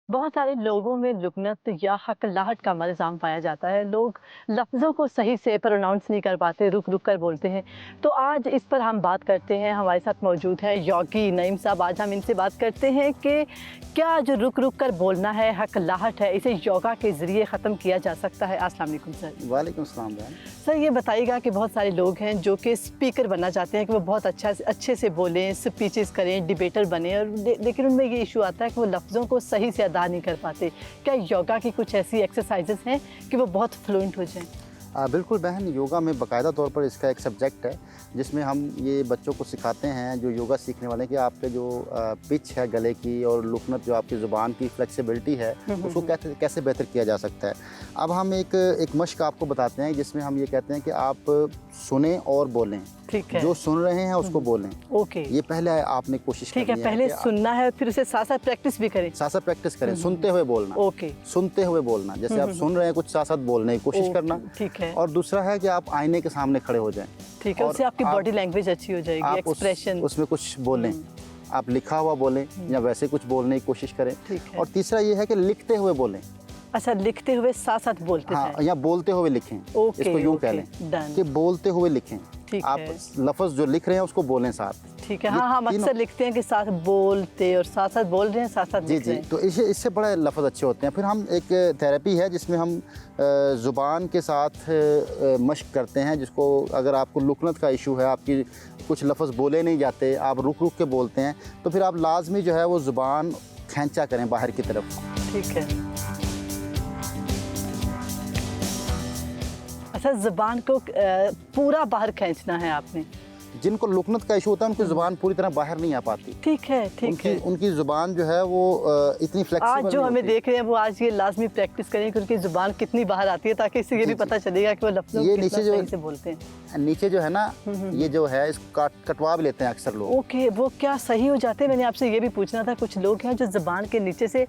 बहुत सारे लोगों में लुकनत या हकलाहट का मल्ज़ाम पाया जाता है। लोग लफ्ज़ों को सही से प्रोनाउंस नहीं कर पाते, रुक-रुक कर बोलते हैं। तो आज इस पर हम बात करते हैं। हमारे साथ मौजूद है योगी नईम साहब। आज हम इनसे बात करते हैं कि क्या जो रुक-रुक कर बोलना है, हकलाहट है, इसे योगा के ज़रिए ख़त्म किया जा सकता है? अस्सलाम वालेकुम सर। वालेकुम सलाम बहन। सर ये बताइएगा कि बहुत सारे लोग हैं जो कि स्पीकर बनना चाहते हैं कि वो बहुत अच्छे से बोलें, स्पीचेस करें, डिबेटर बने और लेकिन उनमें ये इशू आता है कि वो लफ्ज़ों को सही से अदा नहीं कर पाते। क्या योगा की कुछ ऐसी एक्सरसाइजेस हैं कि वो बहुत फ्लुएंट हो जाएं? बिल्कुल बहन, योगा में बाकायदा तौर पर इसका एक सब्जेक्ट है जिसमें हम ये बच्चों को सिखाते हैं जो योगा सीखने वाले हैं कि आपके जो पिच है गले की और लुकनत जो आपकी ज़ुबान की फ्लेक्सिबिलिटी है उसको कैसे बेहतर किया जा सकता है। अब हम एक मश्क आपको बताते हैं जिसमें हम ये कहते हैं कि आप सुने और बोलें। ठीक है। जो सुन रहे हैं उसको बोलें। ओके। ये पहले आपने कोशिश ठीक है, करनी पहले कि सुनना है, फिर उसे साथ-साथ प्रैक्टिस भी करें। साथ-साथ प्रैक्टिस करें, सुनते हुए बोलना। ओके। सुनते हुए बोलना, जैसे आप सुन रहे हैं कुछ साथ-साथ बोलने की कोशिश करना। ठीक है। और दूसरा है कि आप आईने के सामने खड़े हो जाएं। ठीक है, उससे आपकी बॉडी लैंग्वेज अच्छी हो जाएगी, आप एक्सप्रेशन। उसमें कुछ बोलें, आप लिखा हुआ बोलें या वैसे कुछ बोलने की कोशिश करें। ठीक है। और तीसरा ये है कि लिखते हुए बोलें। अच्छा, लिखते हुए साथ-साथ बोलते हाँ, जाएं। या बोलते हुए लिखें। ओके, इसको यूँ कह ओके, लें डन। कि बोलते हुए लिखें। ठीक आप है। लफ्ज़ जो लिख रहे हैं उसको बोलें साथ। ठीक है। ये हाँ, हम तीनों- अक्सर लिखते हैं कि साथ बोलते और साथ-साथ बोल रहे हैं, साथ-साथ जी लिख जी, रहे हैं। तो इससे बड़े लफ्ज़ अच्छे होते हैं। फिर हम एक थेरेपी है जिसमें हम ज़ुबान के साथ मश्क करते हैं, जिसको अगर आपको लुकनत का इशू है, आपकी कुछ लफ्ज़ बोले नहीं जाते, आप रुक रुक के बोलते हैं, तो फिर आप लाजमी जो है वो ज़ुबान खींचा करें बाहर की तरफ। ठीक है। अच्छा, ज़ुबान को पूरा बाहर खींचना है आपने। जिनको लुकनत का इशू होता है उनकी ज़ुबान पूरी तरह बाहर नहीं आ पाती। ठीक है, ठीक है। उनकी ज़ुबान जो है वो इतनी फ्लेक्सिबल आज जो नहीं हमें होती। देख रहे हैं वो आज ये लाज़मी प्रैक्टिस करें कि उनकी ज़ुबान कितनी बाहर आती है, ताकि इससे ये भी जी, पता चलेगा कि वो लफ्ज़ों ये को नीचे कितना जो- सही से बोलते हैं। नीचे जो है ना, ये जो है इसको कटवा भी लेते हैं अक्सर लोग। ओके, वो क्या सही हो जाते हैं? मैंने आपसे ये भी पूछना था, कुछ लोग हैं जो ज़ुबान के नीचे से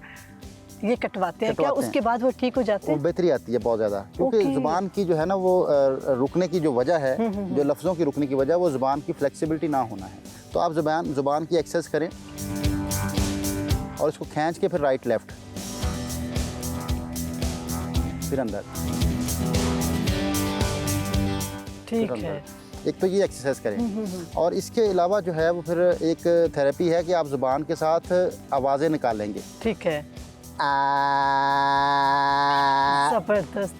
ये कटवाते हैं, क्या कटवाते हैं। उसके बाद वो ठीक हो जाते वो हैं? बेहतरी आती है बहुत ज़्यादा, क्योंकि ओके। ज़ुबान की जो है ना वो रुकने की जो वजह है, जो लफ्ज़ों की रुकने की वजह वो ज़ुबान की फ्लेक्सिबिलिटी ना होना है। तो आप ज़ुबान की एक्सरसाइज करें और इसको खींच के फिर राइट लेफ्ट, फिर अंदर, ठीक फिर है। अंदर। एक तो ये एक्सरसाइज करें और इसके अलावा जो है वो फिर एक थेरेपी है कि आप ज़ुबान के साथ आवाज़ें निकालेंगे। ठीक है। आ, ज़बरदस्त।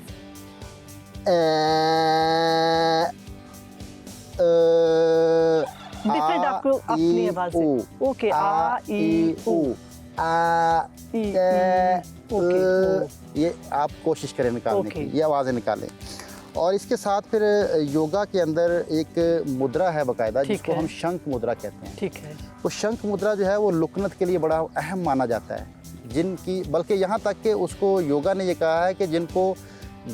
डिफरेंट आपको अपनी आवाज़ से। ओके, आ ई उ। आ ई, ए, ओके, ये आप कोशिश करें निकालने ओके। की, ये आवाज़ें निकालें। और इसके साथ फिर योगा के अंदर एक मुद्रा है बाकायदा ठीक जिसको है। हम शंख मुद्रा कहते हैं। ठीक है। वो शंख मुद्रा जो है वो लुकनत के लिए बड़ा अहम माना जाता है, जिनकी बल्कि यहाँ तक कि उसको योगा ने ये कहा है कि जिनको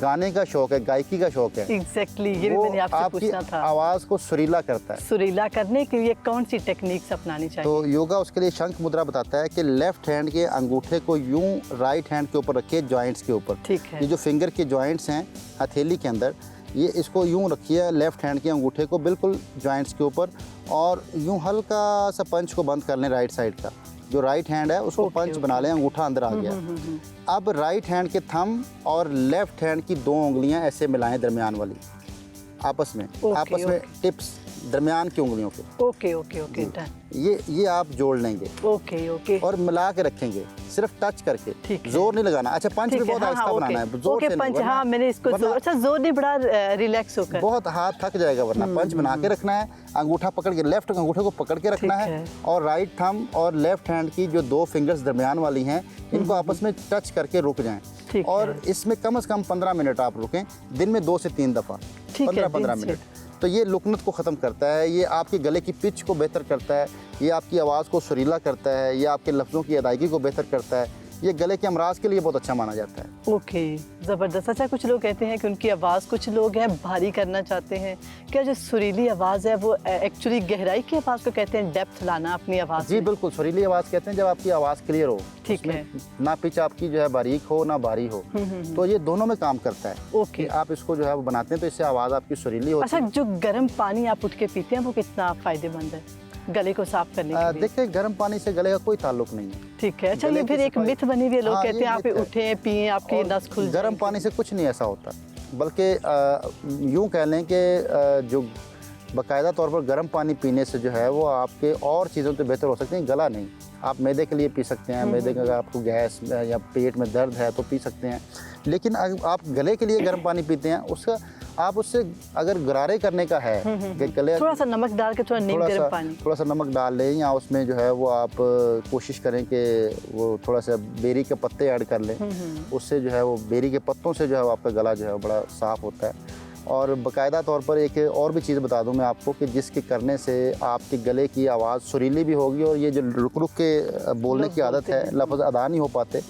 गाने का शौक है, गायकी का शौक है, एग्जैक्टली, ये भी वो मैंने आपसे आपकी पूछना था। आवाज़ को सुरीला करता है। सुरीला करने के लिए कौन सी टेक्निक्स अपनानी चाहिए? तो योगा उसके लिए शंख मुद्रा बताता है कि लेफ्ट हैंड के अंगूठे को यूं राइट हैंड के ऊपर रखिए, जॉइंट्स के ऊपर। ठीक है। ये जो फिंगर के जॉइंट्स हैं हथेली के अंदर, ये इसको यूं रखिए लेफ्ट हैंड के अंगूठे को बिल्कुल जॉइंट्स के ऊपर, और यूं हल्का सा पंच को बंद कर लें राइट साइड का। जो राइट हैंड है उसको ओके, पंच बना लें, अंगूठा अंदर आ गया। अब राइट हैंड के थंब और लेफ्ट हैंड की दो उंगलियां ऐसे मिलाएं दरमियान वाली, आपस में ओके, में टिप्स दरमियान की उंगलियों के, ओके, ओके, ओके, डन। ये आप जोड़ लेंगे ओके, ओके। और मिला के रखेंगे, सिर्फ टच करके, ठीक है। जोर नहीं लगाना। अच्छा, पंच भी ठीक है, बहुत हाँ, आहिस्ता हाँ, बनाना है, ओके। जोर ओके, से नहीं, पंच, वरना- हाँ, मैंने इसको वरना जोर, अच्छा, जोर नहीं, बड़ा रिलैक्स होकर। बहुत हाथ थक जाएगा, वरना पंच बना के रखना है, अंगूठा पकड़ के, लेफ्ट अंगूठे को पकड़ के रखना ठीक है, है। और राइट थंब और लेफ्ट हैंड की जो दो फिंगर्स दरमियान वाली हैं इनको आपस में टच करके रुक जाएं। ठीक और है। इसमें कम से कम 15 मिनट आप रुकें, दिन में 2 से 3 दफ़ा, ठीक है, 15-15 दिन से। मिनट। तो ये लुकनत को ख़त्म करता है, ये आपके गले की पिच को बेहतर करता है, ये आपकी आवाज़ को सुरीला करता है, ये आपके लफ्ज़ों की अदायगी को बेहतर करता है, ये गले के अमराज के लिए बहुत अच्छा माना जाता है। ओके, ज़बरदस्त। अच्छा, कुछ लोग कहते हैं कि उनकी आवाज़, कुछ लोग हैं भारी करना चाहते हैं। क्या जो सुरीली आवाज़ है वो एक्चुअली गहराई की आवाज़ को कहते हैं, डेप्थ लाना अपनी आवाज़ जी में? बिल्कुल, सुरीली आवाज़ कहते हैं जब आपकी आवाज़ क्लियर हो, ठीक उसमें है। ना पिच आपकी जो है बारीक हो ना भारी हो, तो ये दोनों में काम करता है। ओके। कि आप इसको जो है वो बनाते हैं तो इससे आवाज़ आपकी सुरीली होती अच्छा, है। जो गर्म पानी आप उठ के पीते हैं वो कितना फ़ायदेमंद है? गले को साफ करने के लिए? देखिए, गर्म पानी से गले का कोई ताल्लुक नहीं है। ठीक है। अच्छा, गले ये की फिर एक सफाई- मिथ बनी हुई है, लोग हाँ, कहते ये हैं आप मिथ है। उठें पिएं आपकी और नस खुल गर्म जाएगी। पानी से कुछ नहीं ऐसा होता, बल्कि यूँ कह लें कि जो बाकायदा तौर पर गर्म पानी पीने से जो है वो आपके और चीज़ों से बेहतर हो सकते हैं, गला नहीं। आप मैदे के लिए पी सकते हैं, मैदे का अगर आपको गैस या पेट में दर्द है तो पी सकते हैं, लेकिन अगर आप गले के लिए गर्म पानी पीते हैं, उसका आप उससे अगर गरारे करने का है कि गले थोड़ा सा नमक डाल के थोड़ा नीम गर्म पानी, थोड़ा सा नमक डाल लें, या उसमें जो है वो आप कोशिश करें कि वो थोड़ा सा बेरी के पत्ते ऐड कर लें, उससे जो है वो बेरी के पत्तों से जो है आपका गला जो है बड़ा साफ़ होता है। और बाकायदा तौर पर एक और भी चीज़ बता दूं मैं आपको कि जिसके करने से आपके गले की आवाज़ सुरीली भी होगी, और ये जो रुक रुक के बोलने की आदत है, लफ्ज़ अदा नहीं हो पाते,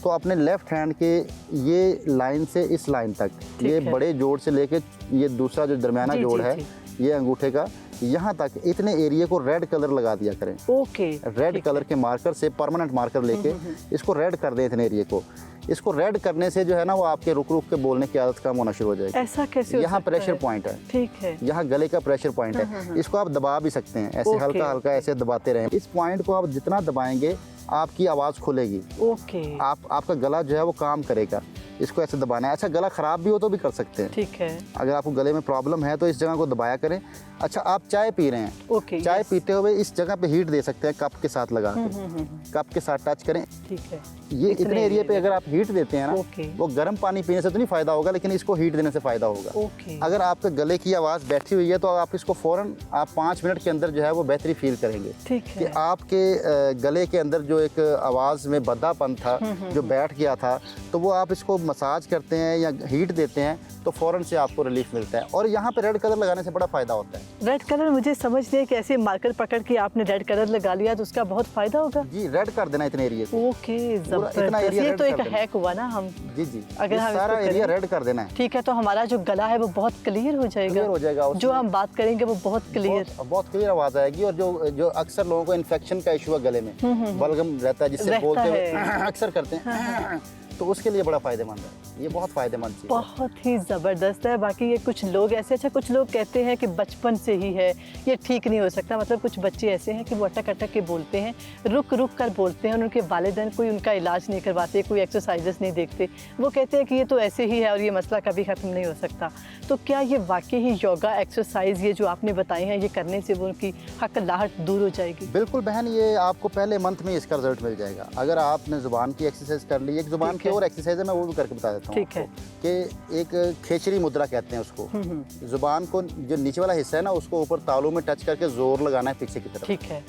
तो अपने लेफ़्ट हैंड के ये लाइन से इस लाइन तक, ये बड़े जोड़ से लेके ये दूसरा जो दरमियाना जोड़ है, ये अंगूठे का, यहाँ तक इतने एरिया को रेड कलर लगा दिया करें। ओके। रेड कलर के मार्कर से, परमानेंट मार्कर लेके इसको रेड कर दें इतने एरिया को। इसको रेड करने से जो है ना वो आपके रुक रुक के बोलने की आदत कम होना शुरू हो जाएगी। ऐसा कैसे हो यहाँ सकता प्रेशर है? पॉइंट है, ठीक है। यहाँ गले का प्रेशर पॉइंट है, इसको आप दबा भी सकते हैं, ऐसे हल्का हल्का ऐसे दबाते रहें। इस पॉइंट को आप जितना दबाएंगे आपकी आवाज़ खुलेगी। ओके। आपका गला जो है वो काम करेगा। इसको ऐसे दबाना है। अच्छा, गला ख़राब भी हो तो भी कर सकते हैं। ठीक है। अगर आपको गले में प्रॉब्लम है तो इस जगह को दबाया करें। अच्छा, आप चाय पी रहे हैं, ओके, चाय पीते हुए इस जगह पे हीट दे सकते हैं, कप के साथ लगा के, कप के साथ टच करें। ठीक है। ये इतने एरिया पे अगर आप हीट देते हैं ना, ओके। वो गर्म पानी पीने से तो नहीं फ़ायदा होगा, लेकिन इसको हीट देने से फ़ायदा होगा। ओके। अगर आपके गले की आवाज़ बैठी हुई है तो आप इसको फ़ौरन आप 5 मिनट के अंदर जो है वो बेहतरी फील करेंगे। ठीक कि है। आपके गले के अंदर जो एक आवाज़ में बद्दापन था जो बैठ गया था, तो वो आप इसको मसाज करते हैं या हीट देते हैं तो फ़ौरन से आपको रिलीफ मिलता है। और यहाँ पे रेड कलर लगाने से बड़ा फ़ायदा होता है। रेड कलर मुझे समझ नहीं है कि ऐसे मार्कर पकड़ के आपने रेड कलर लगा लिया तो उसका बहुत फायदा होगा। जी, रेड कर देना इतने एरिया को। ओके, इतना जबरदस्त। एरिया ये रेड तो एक कर देना। हैक हुआ ना हम। जी जी, अगर ये हम सारा इसको एरिया करें- रेड कर देना है। ठीक है, तो हमारा जो गला है वो बहुत क्लियर हो जाएगा। क्लियर हो जाएगा। जो हम बात करेंगे वो बहुत क्लियर। बहुत क्लियर आवाज़ आएगी। और जो अक्सर लोगों को इन्फेक्शन का इशू है गले में, बलगम रहता है जिससे बोलते हुए अक्सर करते हैं, तो उसके लिए बड़ा फ़ायदेमंद है। ये बहुत फ़ायदेमंद चीज़ है। बहुत ही ज़बरदस्त है। बाकी ये कुछ लोग ऐसे, अच्छा कुछ लोग कहते हैं कि बचपन से ही है, ये ठीक नहीं हो सकता। मतलब कुछ बच्चे ऐसे हैं कि वो अटक अटक के बोलते हैं, रुक रुक कर बोलते हैं, और उनके वालिदैन कोई उनका इलाज नहीं करवाते, कोई एक्सरसाइजेस नहीं देखते। वो कहते हैं कि ये तो ऐसे ही है और ये मसला कभी ख़त्म नहीं हो सकता। तो क्या ये वाकई ही योगा एक्सरसाइज ये जो आपने बताए हैं ये करने से वो उनकी हकलाहट दूर हो जाएगी? बिल्कुल बहन, ये आपको पहले मंथ में इसका रिजल्ट मिल जाएगा। अगर आपने ज़ुबान की एक्सरसाइज कर ली, एक ज़ुबान की और एक्सरसाइज है, मैं वो भी करके बता देता हूँ ठीक है। कि एक खेचरी मुद्रा कहते हैं उसको। ज़ुबान को जो नीचे वाला हिस्सा है ना, उसको ऊपर तालू में टच करके जोर लगाना है पीछे की तरफ। ठीक है।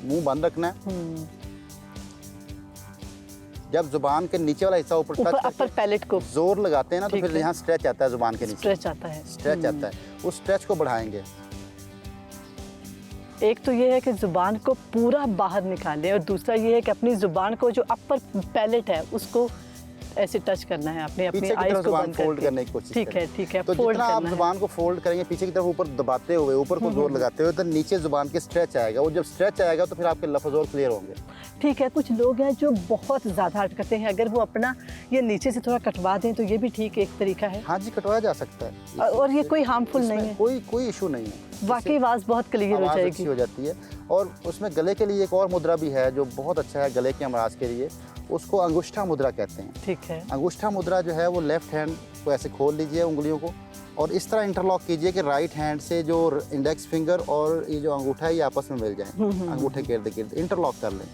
मुंह बंद रखना है। जब ज़ुबान के नीचे वाला हिस्सा ऊपर टच अपर करके पैलेट को जोर लगाते हैं ना, तो ठीक फिर है। यहाँ स्ट्रेच आता है ज़ुबान के नीचे। स्ट्रेच आता है। स्ट्रेच आता है, उस स्ट्रेच को बढ़ाएंगे। एक तो ये है कि ज़ुबान को पूरा बाहर निकालें, और दूसरा ये है कि अपनी ज़ुबान को जो अपर पैलेट है उसको ऐसे टच करना है, अपने पीछे की आईज तरफ को ज़ुबान बंद फोल्ड करके। करने की कोशिश ठीक करें। है, ठीक है। तो फोल्ड जितना आप करना है। ज़ुबान को फोल्ड करेंगे पीछे की तरफ ऊपर दबाते हुए, ऊपर को जोर लगाते हुए, तो नीचे ज़ुबान के स्ट्रेच आएगा। वो जब स्ट्रेच आएगा तो फिर आपके लफ्ज़ और क्लियर होंगे। ठीक है। कुछ लोग हैं जो बहुत ज़्यादा अटकते हैं, अगर वो अपना ये नीचे से थोड़ा कटवा दें तो ये भी ठीक एक तरीका है। हाँ जी, कटवाया जा सकता है। और ये कोई हार्मफुल नहीं है। कोई इशू नहीं है। वाकई आवाज़ बहुत क्लियर हो आवाज़ अच्छी जाएगी। हो जाती है। और उसमें गले के लिए एक और मुद्रा भी है जो बहुत अच्छा है गले के अमराज के लिए, उसको अंगुष्ठा मुद्रा कहते हैं। ठीक है। अंगुष्ठा मुद्रा जो है वो लेफ्ट हैंड को ऐसे खोल लीजिए, उंगलियों को, और इस तरह इंटरलॉक कीजिए कि राइट हैंड से जो इंडेक्स फिंगर और ये जो अंगूठा है ये आपस में मिल जाए। अंगूठे के इर्द गिर्द इंटरलॉक कर लें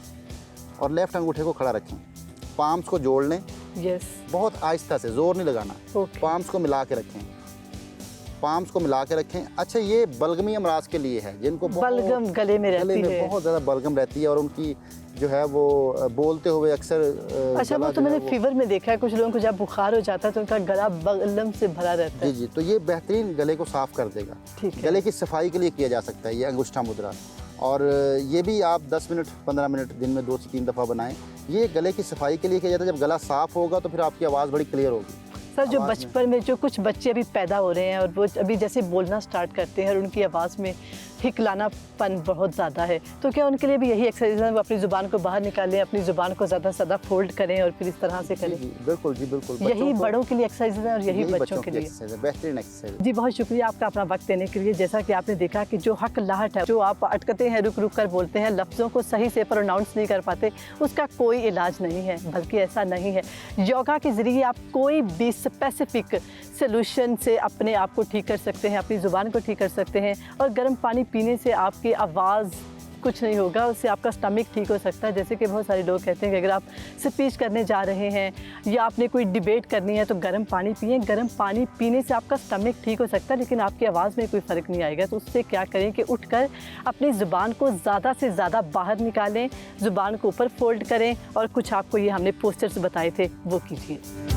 और लेफ्ट अंगूठे को खड़ा रखें। पाम्स को जोड़ लें, यस। बहुत आहिस्ता से, जोर नहीं लगाना। ओके। पाम्स को मिला के रखें, पाम्स को मिला के रखें। अच्छा, ये बलगमी अमराज के लिए है जिनको बलगम गले में रहती है। बहुत ज़्यादा बलगम रहती है और उनकी जो है वो बोलते हुए अक्सर अच्छा, वो तो मैंने फीवर में देखा है, कुछ लोगों को जब बुखार हो जाता है तो उनका गला बलगम से भरा रहता है। जी जी, तो ये बेहतरीन गले को साफ कर देगा। ठीक है। गले की सफाई के लिए किया जा सकता है ये अंगुष्ठा मुद्रा। और ये भी आप 10 मिनट 15 मिनट दिन में 2 से 3 दफ़ा बनाएं। ये गले की सफाई के लिए किया जाता है। जब गला साफ़ होगा तो फिर आपकी आवाज़ बड़ी क्लियर होगी। सर, जो आवाज़ में। बचपन में जो कुछ बच्चे अभी पैदा हो रहे हैं और वो अभी जैसे बोलना स्टार्ट करते हैं और उनकी आवाज़ में हिकलानापन बहुत ज़्यादा है, तो क्या उनके लिए भी यही एक्सरसाइज है, वो अपनी ज़ुबान को बाहर निकालें, अपनी ज़ुबान को ज़्यादा से ज़्यादा फोल्ड करें और फिर इस तरह से करें? जी, बिल्कुल जी, बिल्कुल। यही बच्चों को- बड़ों के लिए एक्सरसाइज है और यही बच्चों के लिए। एक्सरसाइज है, बेहतरीन एक्सरसाइज है। जी, बहुत शुक्रिया आपका अपना वक्त देने के लिए। जैसा कि आपने देखा कि जो हकलाहट है, जो आप अटकते हैं, रुक रुक कर बोलते हैं, लफ्ज़ों को सही से प्रोनाउंस नहीं कर पाते, उसका कोई इलाज नहीं है, बल्कि ऐसा नहीं है। योगा के ज़रिए आप कोई भी स्पेसिफिक सॉल्यूशन से अपने आप को ठीक कर सकते हैं, अपनी ज़ुबान को ठीक कर सकते हैं। और गर्म पानी पीने से आपकी आवाज़ कुछ नहीं होगा, उससे आपका स्टमक ठीक हो सकता है। जैसे कि बहुत सारे लोग कहते हैं कि अगर आप स्पीच करने जा रहे हैं या आपने कोई डिबेट करनी है तो गर्म पानी पिएं। गर्म पानी पीने से आपका स्टमक ठीक हो सकता है, लेकिन आपकी आवाज़ में कोई फ़र्क नहीं आएगा। तो उससे क्या करें कि उठकर अपनी ज़ुबान को ज़्यादा से ज़्यादा बाहर निकालें, ज़ुबान को ऊपर फोल्ड करें और कुछ आपको ये हमने पोस्चर्स बताए थे वो कीजिए।